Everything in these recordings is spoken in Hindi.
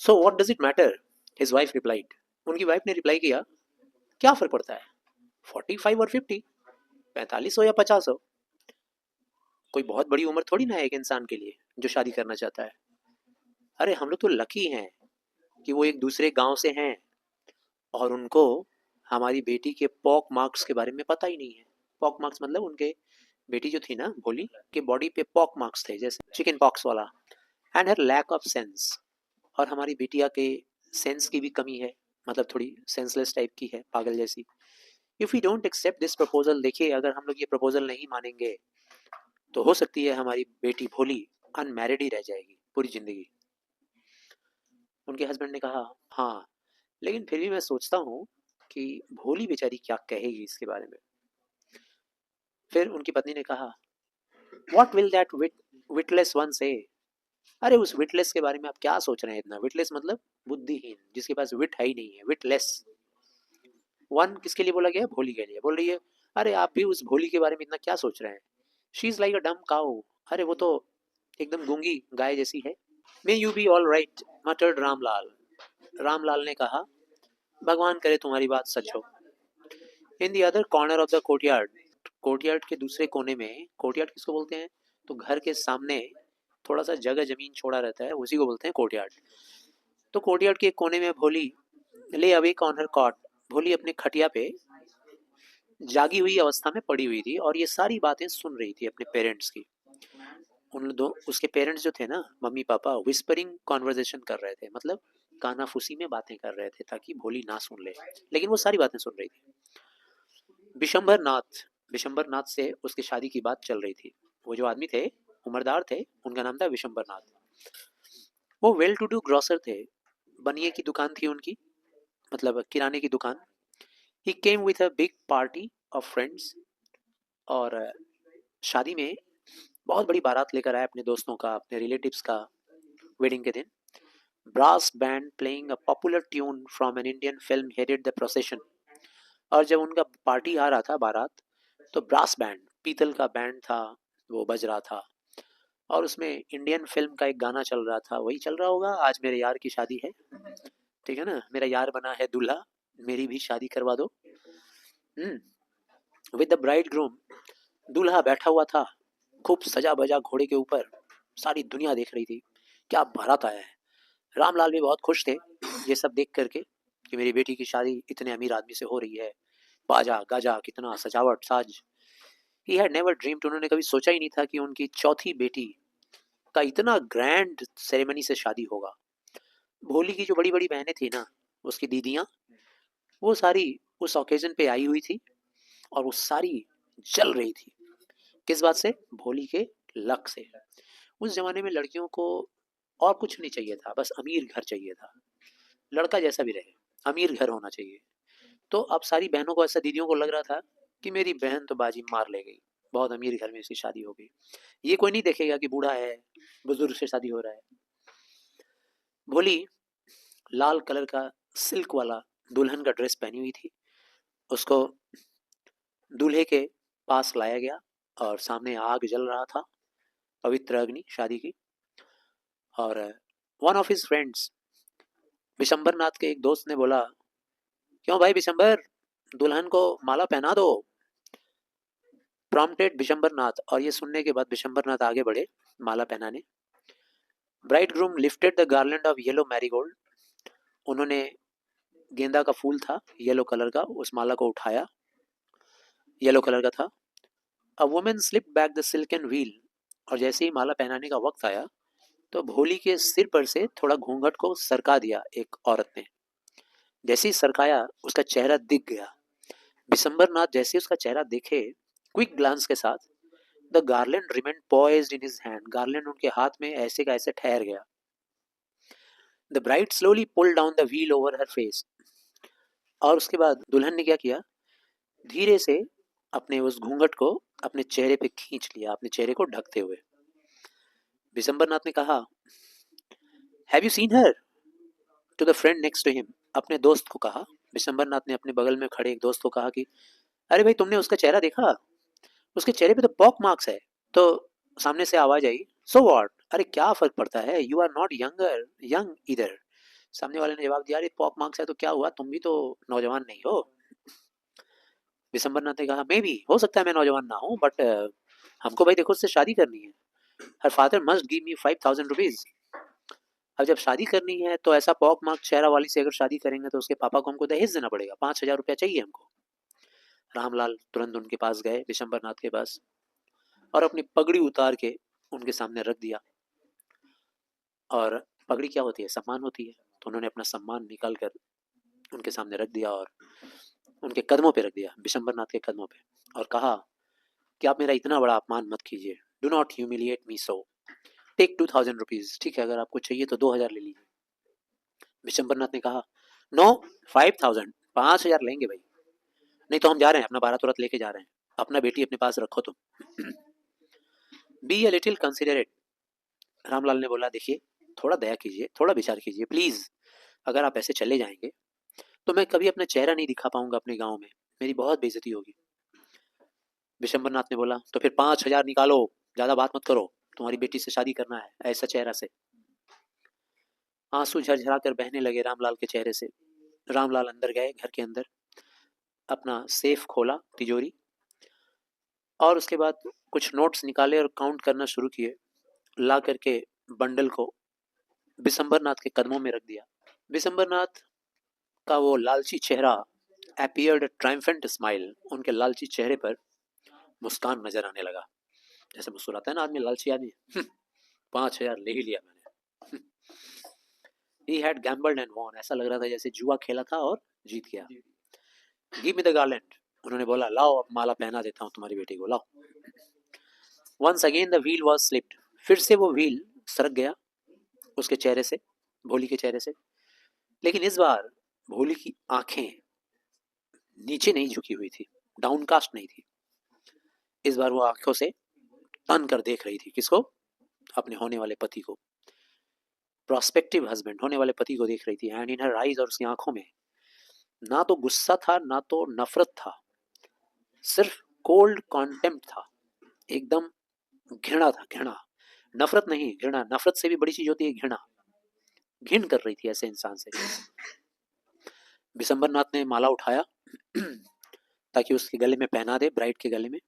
So what does it matter, his wife replied. उनकी वाइफ ने रिप्लाई किया, क्या फर्क पड़ता है 45 और 50, 45 हो या 50 हो, कोई बहुत बड़ी उम्र थोड़ी ना है एक इंसान के लिए जो शादी करना चाहता है। अरे हम लोग तो लकी हैं कि वो एक दूसरे गांव से हैं और उनको हमारी बेटी के पॉक मार्क्स के बारे में पता ही नहीं है। पॉक मार्क्स मतलब उनके बेटी जो थी ना भोली के बॉडी पे पॉक मार्क्स थे, जैसे चिकन पॉक्स वाला, and her lack of sense. और हमारी बिटिया के सेंस की भी कमी है, मतलब थोड़ी सेंसलेस टाइप की है, पागल जैसी। If you don't accept this proposal, देखिए अगर हम लोग ये प्रपोजल नहीं मानेंगे तो हो सकती है हमारी बेटी भोली अनमैरिड ही रह जाएगी पूरी जिंदगी। उनके हस्बैंड ने कहा, हाँ लेकिन फिर भी मैं सोचता हूँ कि भोली बेचारी क्या कहेगी इसके बारे में। फिर उनकी पत्नी ने कहा, what will that witless one से। अरे उस विटलेस के बारे में आप क्या सोच रहे हैं इतना, विटलेस मतलब बुद्धिहीन, जिसके पास विट है ही नहीं है, विटलेस। वन किसके लिए बोला गया, भोली के लिए। बोल रही है, अरे आप भी उस भोली के बारे में इतना क्या सोच रहे हैं, शी इज लाइक अ डम काउ। अरे वो तो एकदम गूंगी गाय जैसी है। May you be all right मटर्ड Ramlal. Ramlal ने कहा, भगवान करे तुम्हारी बात सच हो। In the other corner of the courtyard, courtyard के दूसरे कोने में, कोर्टयार्ड किसको बोलते हैं, तो घर के सामने थोड़ा सा जगह जमीन छोड़ा रहता है, उसी को बोलते हैं कोर्टयार्ड। तो कोर्टयार्ड के एक कोने में भोली ले अवेक ऑन हर कॉट, भोली अपने खटिया पे जागी हुई अवस्था में पड़ी हुई थी और ये सारी बातें सुन रही थी अपने पेरेंट्स की। उन दो उसके पेरेंट्स जो थे ना, मम्मी पापा, विस्परिंग कॉन्वर्जेशन कर रहे थे, मतलब कानाफूसी में बातें कर रहे थे ताकि भोली ना सुन ले, लेकिन वो सारी बातें सुन रही थी। विशंबर नाथ, विशंबर नाथ से उसकी शादी की बात चल रही थी। वो जो आदमी थे, उम्रदार थे, उनका नाम था विशंबर नाथ। वो वेल टू डू ग्रोसर थे, बनिए की दुकान थी उनकी, मतलब किराने की दुकान। He came with a big party of friends, और शादी में बहुत बड़ी बारात लेकर आए अपने दोस्तों का, अपने रिलेटिव्स का, वेडिंग के दिन। Brass band playing a popular tune from an Indian film headed the procession. और जब उनका पार्टी आ रहा था बारात, तो ब्रास बैंड, पीतल का बैंड था, वो बज रहा था और उसमें इंडियन फिल्म का एक गाना चल रहा था, वही चल रहा होगा, आज मेरे यार की शादी है, ठीक है ना, मेरा यार बना है दूल्हा, मेरी भी शादी करवा दो। विद द ब्राइड ग्रूम, दूल्हा बैठा हुआ था खूब सजा बजा घोड़े के ऊपर, सारी दुनिया देख रही थी क्या बारात आया है। रामलाल भी बहुत खुश थे ये सब देख करके कि मेरी बेटी की शादी इतने अमीर आदमी से हो रही है, बाजा गाजा कितना सजावट साज। ही हैड नेवर ड्रीम्ड, उन्होंने कभी सोचा ही नहीं था कि उनकी चौथी बेटी का इतना ग्रैंड सेरेमनी से शादी होगा। भोली की जो बड़ी बड़ी बहनें थी ना, उसकी दीदियां, वो सारी उस ओकेजन पे आई हुई थी और वो सारी जल रही थी। किस बात से, भोली के लक से। उस जमाने में लड़कियों को और कुछ नहीं चाहिए था, बस अमीर घर चाहिए था, लड़का जैसा भी रहे अमीर घर होना चाहिए। तो अब सारी बहनों को ऐसा, दीदियों को लग रहा था कि मेरी बहन तो बाजी मार ले गई, बहुत अमीर घर में इसकी शादी हो गई, ये कोई नहीं देखेगा कि बूढ़ा है, बुजुर्ग से शादी हो रहा है। भोली लाल कलर का सिल्क वाला दुल्हन का ड्रेस पहनी हुई थी, उसको दूल्हे के पास लाया गया और सामने आग जल रहा था, पवित्र अग्नि शादी की। और one of his friends, Vishambar Nath के एक दोस्त ने बोला, क्यों भाई विशंबर, दुल्हन को माला पहना दो। प्रॉम्प्टेड विशंबर नाथ, और ये सुनने के बाद विशंबर नाथ आगे बढ़े माला पहनाने। Bride groom lifted the garland of yellow marigold, उन्होंने, गेंदा का फूल था येलो कलर का, उस माला को उठाया, येलो कलर का था। A woman slip back the silken wheel, और जैसे ही माला पहनाने का वक्त आया तो भोली के सिर पर से थोड़ा घूंघट को सरका दिया एक औरत ने। जैसे ही सरकाया उसका चेहरा दिख गया। विशंबर नाथ जैसे उसका चेहरा देखे, क्विक ग्लांस के साथ, the garland remained poised in his hand, garland उनके हाथ में ऐसे का ऐसे ठहर गया। The bride slowly pulled down the wheel over her face, और उसके बाद दुल्हन ने क्या किया, धीरे से अपने उस घूंघट को अपने चेहरे पे खींच लिया, अपने चेहरे को ढकते हुए। विशंबर नाथ ने कहा, have you seen her, to the friend next to him, अपने दोस्त को कहा। विशंबर नाथ ने अपने बगल में खड़े एक दोस्त को कहा कि अरे भाई तुमने उसका चेहरा देखा, उसके चेहरे पे तो पॉक मार्क्स है। तो सामने से आवाज आई, सो व्हाट, अरे क्या फर्क पड़ता है, you are not younger young इधर, सामने वाले ने जवाब दिया, अरे पॉक मार्क्स है तो क्या हुआ, तुम भी तो नौजवान नहीं हो। विशंबरनाथ ने कहा, मे भी हो सकता है मैं नौजवान ना हूँ, बट हमको भाई देखो उससे शादी करनी है। Her father must give me 5,000 rupees. अब जब शादी करनी है तो ऐसा पॉक मार्क चेहरा वाली से अगर शादी करेंगे तो उसके पापा को हमको दहेज देना पड़ेगा, 5,000 रुपया चाहिए हमको। रामलाल तुरंत उनके पास गए, विशंबरनाथ के पास, और अपनी पगड़ी उतार के उनके सामने रख दिया। और पगड़ी क्या होती है, सम्मान होती है, तो उन्होंने अपना सम्मान निकाल कर उनके सामने रख दिया और उनके कदमों पे रख दिया, विशंबरनाथ के कदमों पे, और कहा कि आप मेरा इतना बड़ा अपमान मत कीजिए, do not humiliate me so, take 2,000 rupees, ठीक है अगर आपको चाहिए तो 2,000 ले लीजिए। विशंबरनाथ ने कहा, नो, 5,000, 5,000 लेंगे भाई, नहीं तो हम जा रहे हैं, अपना 12 तुरंत लेके जा रहे हैं, अपना बेटी अपने पास रखो तुम। Be a little considerate. Ramlal ने बोला, देखिए थोड़ा दया कीजिए, थोड़ा विचार कीजिए प्लीज, अगर आप ऐसे चले जाएंगे तो मैं कभी अपना चेहरा नहीं दिखा पाऊंगा अपने गांव में, मेरी बहुत बेइज्जती होगी। विशंबरनाथ ने बोला, तो फिर 5,000 निकालो, ज्यादा बात मत करो, तुम्हारी बेटी से शादी करना है ऐसा चेहरा से। आंसू झरझरा कर बहने लगे रामलाल के चेहरे से। रामलाल अंदर गए, घर के अंदर अपना सेफ खोला, तिजोरी, और उसके बाद कुछ नोट्स निकाले और काउंट करना शुरू किए, ला करके बंडल को विशंबरनाथ के कदमों में रख दिया। विशंबरनाथ का वो लालची चेहरा, अपीयर्ड ट्रायम्फेंट स्माइल, उनके लालची चेहरे पर मुस्कान नजर आने लगा, जैसे मुस्कुराता है ना आदमी, लालची आदमी। 5,000 ले ही लिया मैंने। He had gambled and won, ऐसा लग रहा था जैसे जुआ खेला था और जीत गया। Give me the garland, उन्होंने बोला, लाओ अब माला पहना देता हूँ तुम्हारी बेटी को, लाओ। Once again the wheel was slipped, फिर से वो व्हील सरक गया उसके चेहरे से, भोली के चेहरे से, लेकिन इस बार भोली की आंखें नीचे नहीं झुकी हुई थी, डाउनकास्ट नहीं थी, इस बार वो आंखों से तन कर देख रही थी, किसको, अपने होने वाले पति को, प्रोस्पेक्टिव हस्बैंड, होने वाले पति को देख रही थी। एंड इन हर आईज, और उसकी आंखों में ना तो गुस्सा था ना तो नफरत था, सिर्फ कोल्ड कॉन्टेम्प्ट था, एकदम घृणा था, घृणा, नफरत नहीं, घृणा, नफरत से भी बड़ी चीज होती है घृणा, घिन कर रही थी ऐसे इंसान से। विशंबरनाथ ने माला उठाया ताकि उसके गले में पहना दे, ब्राइड के गले में,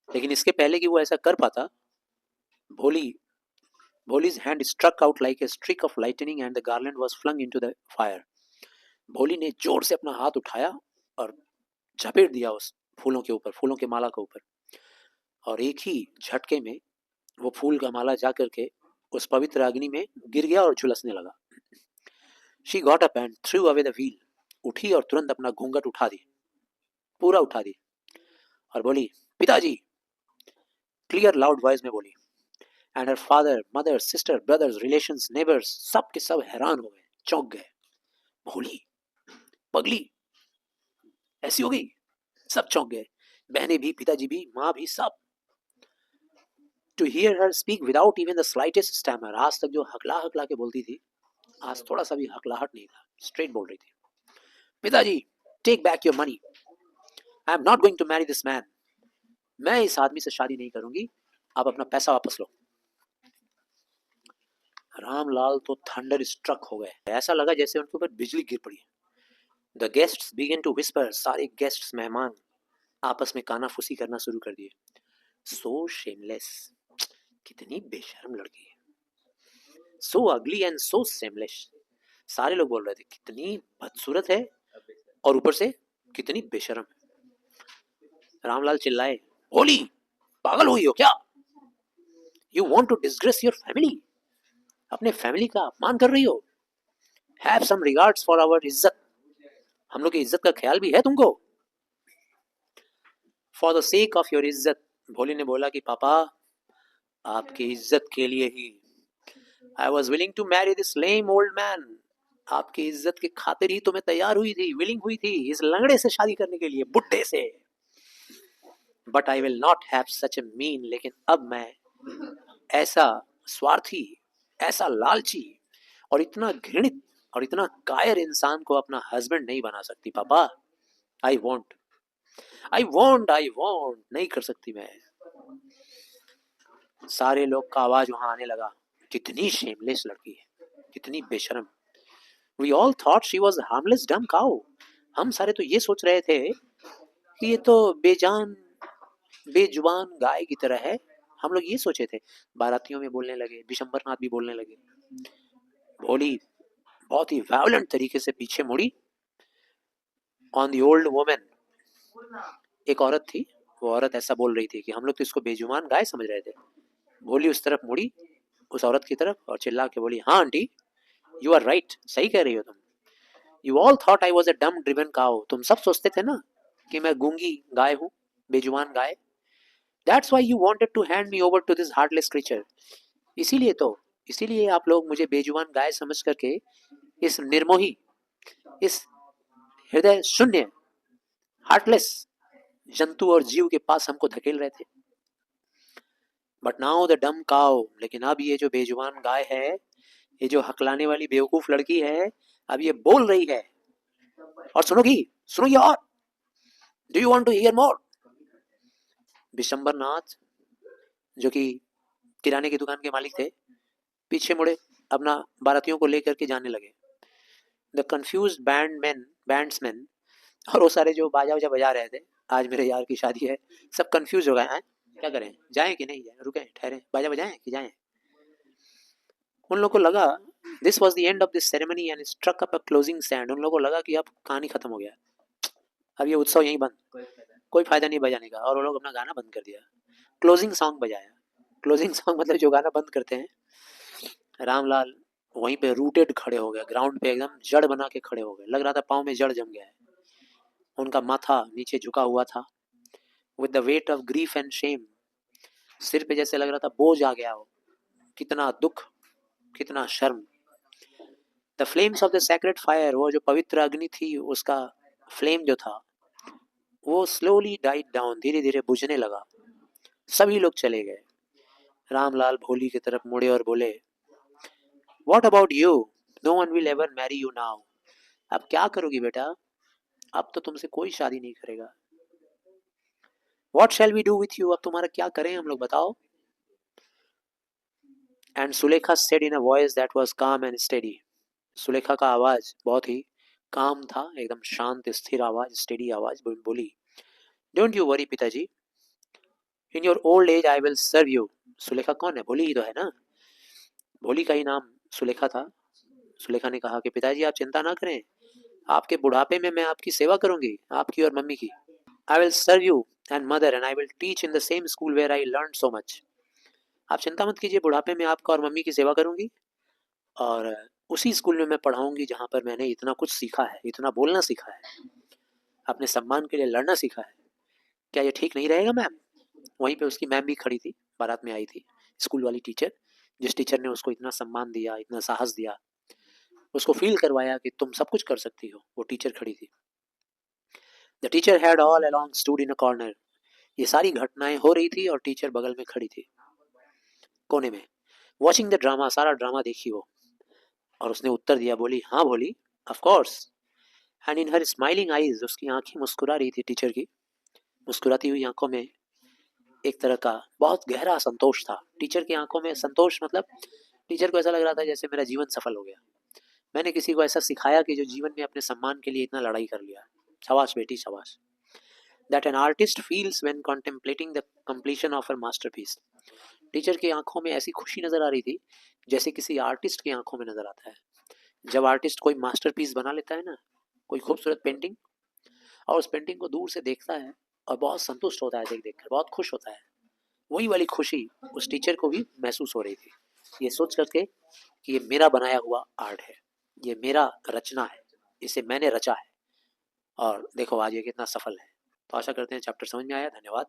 लेकिन इसके पहले कि वो ऐसा कर पाता, Boli's hand struck out like a streak of lightning and the garland was flung into the fire. भोली ने जोर से अपना हाथ उठाया और झपेट दिया उस फूलों के ऊपर, फूलों के माला के ऊपर, और एक ही झटके में वो फूल का माला जा करके उस पवित्र अग्नि में गिर गया और झुलसने लगा। She got up and threw away the wheel. उठी और तुरंत अपना घूंघट उठा दी, पूरा उठा दी, और बोली, पिताजी, क्लियर लाउड वॉइस में बोली। And her father, mother, sister, brothers, relations, neighbours, सब के सब हैरान हो गए, चौंक गए। भोली, पगली ऐसी हो गई, सब चौंक गए, बहनें भी, पिताजी भी, माँ भी, सब। To hear her speak without even the slightest stammer, आज तक जो हकला हकला के बोलती थी, आज थोड़ा सा भी हकलाहट नहीं था, स्ट्रेट बोल रही थी। पिताजी, take back your money, I am not going to marry this man, मैं इस आदमी से शादी नहीं करूंगी, आप अपना पैसा वापस लो। रामलाल तो थंडर स्ट्रक हो गए, ऐसा लगा जैसे उनके ऊपर बिजली गिर पड़ी। The guests began to whisper, सारे गेस्ट्स, मेहमान आपस में कानाफूसी करना शुरू कर दिए। सो शेमलेस, कितनी बेशर्म लड़की है, सो अगली एंड सो शेमलेस, सारे लोग बोल रहे थे कितनी बदसूरत है और ऊपर से कितनी बेशर्म है। रामलाल चिल्लाए, होली, पागल हुई हो क्या, you want to disgrace your family, अपने फैमिली का अपमान कर रही हो, have some regards for our इज्जत, हम लोग की इज्जत का ख्याल भी है तुमको। For the sake of your इज्जत, भोली ने बोला कि पापा, आपकी इज्जत के लिए ही, I was willing to marry this lame old man, आपकी इज्जत की खातिर ही तो मैं तैयार हुई थी, विलिंग हुई थी इस लंगड़े से शादी करने के लिए, बुड्ढे से। But I will not have such A mean, लेकिन अब मैं ऐसा स्वार्थी, ऐसा लालची और इतना घृणित और इतना कायर इंसान को अपना हस्बैंड नहीं बना सकती पापा। I want, I want, I want, नहीं कर सकती मैं। सारे लोग का आवाज वहां आने लगा, कितनी शेमलेस लड़की है, कितनी बेशर्म। We all thought she was harmless dumb cow. हम सारे तो ये सोच रहे थे कि ये तो बेजान बेजुबान गाय की तरह है। हम लोग ये सोचे थे। बारातियों में बोलने लगे, विशंबरनाथ भी बोलने लगे। भोली बहुत ही वायलेंट तरीके से पीछे मुड़ी। ऑन दी ओल्ड वुमेन, एक औरत थी, वो औरत ऐसा बोल रही थी कि हम लोग तो इसको बेजुबान गाय समझ रहे थे। भोली उस तरफ मुड़ी, उस औरत की तरफ, और चिल्ला के बोली, हाँ आंटी, यू आर राइट, सही कह रही हो तुम। You all thought I was a डम ड्रिवन काउ। तुम सब सोचते थे ना कि मैं गूंगी गाय हूँ, बेजुबान गाय। That's why you wanted to hand me over to this heartless creature. इसीलिए तो, इसीलिए आप लोग मुझे बेजुबान गाय समझ करके इस निर्मोही, इस हृदय शून्य, हार्टलेस जंतु और जीव के पास हमको धकेल रहे थे। बट नाउ द डम काउ, लेकिन अब ये जो बेजुबान गाय है, ये जो हकलाने वाली बेवकूफ लड़की है, अब ये बोल रही है। और सुनोगी, सुनोगी, और do you want to hear more. Vishambarnath, जो कि किराने की दुकान के मालिक थे, पीछे मुड़े, अपना बारातियों को लेकर के जाने लगे। द कंफ्यूज बैंड्समैन, और वो सारे जो बाजा वजा बजा रहे थे, आज मेरे यार की शादी है, सब कंफ्यूज हो गए हैं, क्या करें, जाएं कि नहीं जाएं, रुकें, ठहरें, बाजा बजाएं कि जाएं। उन लोगों को लगा this was the end of this ceremony and struck up a closing sound. उन लोगों को लगा कि अब कहानी खत्म हो गया, अब ये उत्सव यहीं बंद, कोई फायदा नहीं बजाने का। और वो लोग अपना गाना बंद कर दिया, क्लोजिंग सॉन्ग बजाया। क्लोजिंग सॉन्ग मतलब जो गाना बंद करते हैं। रामलाल वहीं पे रूटेड खड़े हो गए, ग्राउंड पे एकदम जड़ बना के खड़े हो गए। लग रहा था पाँव में जड़ जम गया है। उनका माथा नीचे झुका हुआ था, with the weight of grief and Shem. सिर पे जैसे लग रहा था बोझ आ गया हो, कितना दुख, कितना शर्म। The flames of the sacred fire, वो जो पवित्र अग्नि थी, उसका फ्लेम जो था, वो स्लोली डाइड डाउन, धीरे धीरे बुझने लगा। सभी लोग चले गए। रामलाल भोली की तरफ मुड़े और बोले, what about you, no one will ever marry you now. अब क्या करोगी बेटा, अब तो तुमसे कोई शादी नहीं करेगा। What shall we do with you, अब तुम्हारा क्या करें हम लोग, बताओ। And Sulekha said in a voice that was calm and steady. Sulekha का आवाज बहुत ही काम था, एकदम शांत स्थिर आवाज, स्टेडी आवाज, बोली, डोंट यू वरी पिताजी, in your old age I will serve you. Sulekha कौन है, भोली ही तो है ना। भोली का ही नाम सुलेखा था। सुलेखा ने कहा कि पिताजी आप चिंता ना करें, आपके बुढ़ापे में मैं आपकी सेवा करूंगी, आपकी और मम्मी की। I will serve you and mother and I will teach in the same school where I learn so much. आप चिंता मत कीजिए, बुढ़ापे में आपका और मम्मी की सेवा करूंगी, और उसी स्कूल में मैं पढ़ाऊंगी जहां पर मैंने इतना कुछ सीखा है, इतना बोलना सीखा है, अपने सम्मान के लिए लड़ना सीखा है। क्या ये ठीक नहीं रहेगा मैम। वहीं पे उसकी मैम भी खड़ी थी, बारात में आई थी, स्कूल वाली टीचर, जिस टीचर ने उसको इतना सम्मान दिया, इतना साहस दिया, उसको फील करवाया कि तुम सब कुछ कर सकती हो, वो टीचर खड़ी थी। The teacher had all along stood in a corner. ये सारी घटनाएं हो रही थी और टीचर बगल में खड़ी थी, कोने में, वॉचिंग द ड्रामा, सारा ड्रामा देखी वो। और उसने उत्तर दिया, बोली, हाँ भोली, of course. And in her smiling eyes, उसकी आंखें मुस्कुरा रही थी टीचर की। मुस्कुराती हुई आंखों में एक तरह का बहुत गहरा संतोष था। टीचर की आंखों में संतोष, मतलब टीचर को ऐसा लग रहा था जैसे मेरा जीवन सफल हो गया, मैंने किसी को ऐसा सिखाया कि जो जीवन में अपने सम्मान के लिए इतना लड़ाई कर लिया। शाबाश बेटी, शाबाश। That an artist feels when contemplating the completion of a masterpiece. Teacher की आंखों में ऐसी खुशी नजर आ रही थी जैसे किसी आर्टिस्ट की आंखों में नजर आता है जब आर्टिस्ट कोई मास्टरपीस बना लेता है ना, कोई खूबसूरत पेंटिंग, और उस पेंटिंग को दूर से देखता है और बहुत संतुष्ट होता है, देख देख कर बहुत खुश होता है। वही वाली खुशी उस टीचर को भी महसूस हो रही थी, ये सोच करके कि ये मेरा बनाया हुआ आर्ट है, ये मेरा रचना है, इसे मैंने रचा है, और देखो आज ये कितना सफल है। तो आशा करते हैं चैप्टर समझ में आया। धन्यवाद।